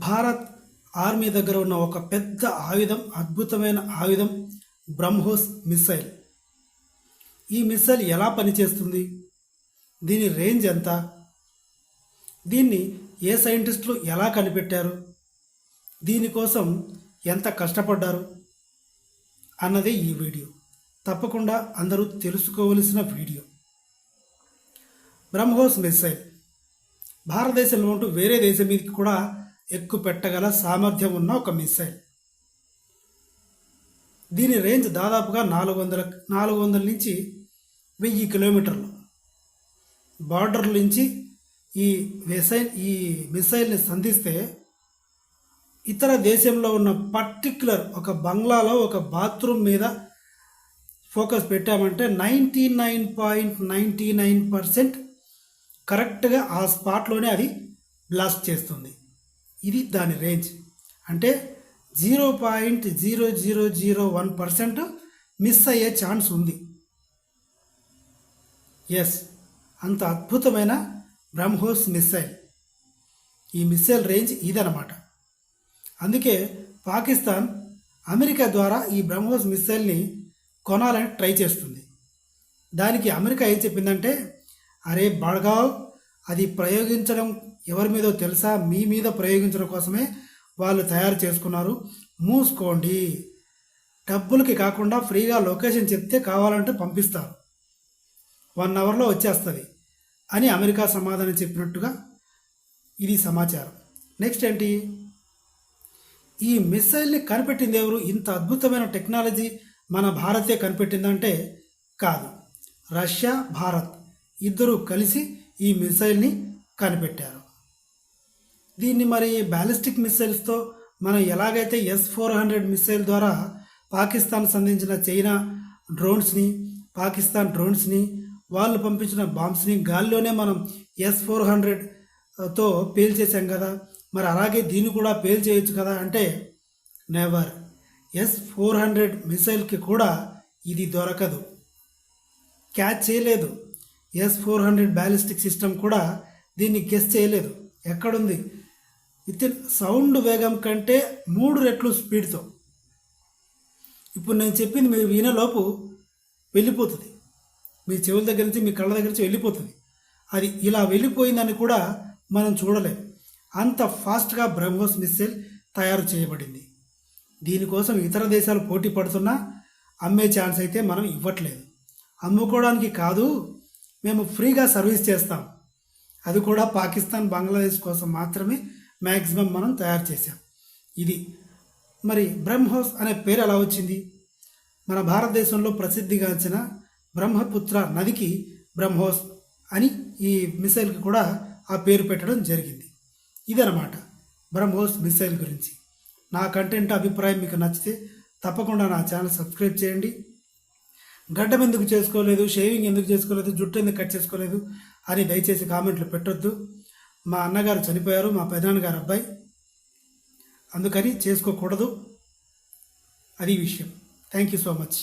Bharat army దగ్గర ఉన్న ఒక పెద్ద ఆయుధం, అద్భుతమైన ఆయుధం బ్రహ్మోస్ మిస్సైల్. ఈ మిస్సైల్ ఎలా పనిచేస్తుంది? దీని రేంజ్ ఎంత? దీన్ని ఏ సైంటిస్టులు ఎలా కనిపెట్టారు? దీనికోసం ఎంత కష్టపడ్డారు అన్నదే ఈ వీడియో. తప్పకుండా అందరూ తెలుసుకోవలసిన వీడియో. బ్రహ్మోస్ మిస్సైల్ భారతదేశంలో ఉంటూ వేరే దేశం మీదకి కూడా ఎక్కువ పెట్టగల సామర్థ్యం ఉన్న ఒక మిస్సైల్. దీని రేంజ్ దాదాపుగా 400 నుంచి 1000 కిలోమీటర్లు. బార్డర్ నుంచి ఈ మిసైల్ని సంధిస్తే ఇతర దేశంలో ఉన్న పర్టిక్యులర్ ఒక బంగ్లాలో ఒక బాత్రూమ్ మీద ఫోకస్ పెట్టామంటే 99.99% కరెక్ట్గా ఆ స్పాట్లోనే అది బ్లాస్ట్ చేస్తుంది. ఇది దాని రేంజ్. అంటే 0.0001% మిస్ అయ్యే ఛాన్స్ ఉంది. ఎస్, అంత అద్భుతమైన బ్రహ్మోస్ మిస్సైల్. ఈ మిస్సైల్ రేంజ్ ఇదనమాట. అందుకే పాకిస్తాన్ అమెరికా ద్వారా ఈ బ్రహ్మోస్ మిస్సైల్ని కొనాలని ట్రై చేస్తుంది. దానికి అమెరికా ఏం చెప్పిందంటే, అరే బడ్గావ్, అది ప్రయోగించడం ఎవరి మీదో తెలుసా? మీ మీద ప్రయోగించడం కోసమే వాళ్ళు తయారు చేసుకున్నారు, మూసుకోండి. డబ్బులకి కాకుండా ఫ్రీగా లొకేషన్ చెప్తే కావాలంటే పంపిస్తారు, 1 అవర్లో వచ్చేస్తుంది అని అమెరికా సమాధానం చెప్పినట్టుగా ఇది సమాచారం. నెక్స్ట్ ఏంటి? ఈ మిస్సైల్ని కనిపెట్టింది ఎవరు? ఇంత అద్భుతమైన టెక్నాలజీ మన భారతే కనిపెట్టిందంటే కాదు, రష్యా, భారత్ ఇద్దరూ కలిసి ఈ మిసైల్ని కనిపెట్టారు. దీన్ని మరి బ్యాలిస్టిక్ మిసైల్స్తో మనం ఎలాగైతే S-400 మిసైల్ ద్వారా పాకిస్తాన్ సంధించిన చైనా డ్రోన్స్ని, పాకిస్తాన్ డ్రోన్స్ని, వాళ్ళు పంపించిన బాంబ్స్ని గాల్లోనే మనం S-400తో పేల్చేసాం కదా, మరి అలాగే దీన్ని కూడా పేల్చేయచ్చు కదా అంటే నెవర్. S-400 మిసైల్కి కూడా ఇది దొరకదు, క్యాచ్ చేయలేదు. S-400 బ్యాలిస్టిక్ సిస్టమ్ కూడా దీన్ని గెస్ చేయలేదు. ఎక్కడుంది? విత్ సౌండ్ వేగం కంటే 3 రెట్లు స్పీడ్తో. ఇప్పుడు నేను చెప్పింది మీరు వినేలోపు వెళ్ళిపోతుంది, మీ చెవుల దగ్గర నుంచి, మీ కళ్ళ దగ్గర నుంచి వెళ్ళిపోతుంది. అది ఇలా వెళ్ళిపోయిందని కూడా మనం చూడలేం. అంత ఫాస్ట్గా బ్రహ్మోస్ మిస్సైల్ తయారు చేయబడింది. దీనికోసం ఇతర దేశాలు పోటీ పడుతున్నా అమ్మే ఛాన్స్ అయితే మనం ఇవ్వట్లేదు. అమ్ముకోవడానికి కాదు, మేము ఫ్రీగా సర్వీస్ చేస్తాం. అది కూడా పాకిస్తాన్, బంగ్లాదేశ్ కోసం మాత్రమే మ్యాక్సిమం మనం తయారు చేసాం. ఇది మరి బ్రహ్మోస్ అనే పేరు ఎలా వచ్చింది? మన భారతదేశంలో ప్రసిద్ధిగాంచిన బ్రహ్మపుత్ర నదికి బ్రహ్మోస్ అని ఈ మిసైల్కి కూడా ఆ పేరు పెట్టడం జరిగింది. ఇదనమాట బ్రహ్మోస్ మిసైల్ గురించి. నా కంటెంట్ అభిప్రాయం మీకు నచ్చితే తప్పకుండా నా ఛానల్ సబ్స్క్రైబ్ చేయండి. గడ్డం ఎందుకు చేసుకోలేదు, షేవింగ్ ఎందుకు చేసుకోలేదు, జుట్టు ఎందుకు కట్ చేసుకోలేదు అని దయచేసి కామెంట్లు పెట్టొద్దు. మా అన్నగారు చనిపోయారు, మా పెదనాన్నగారు అబ్బాయి, అందుకని చేసుకోకూడదు. అది విషయం. Thank you so much.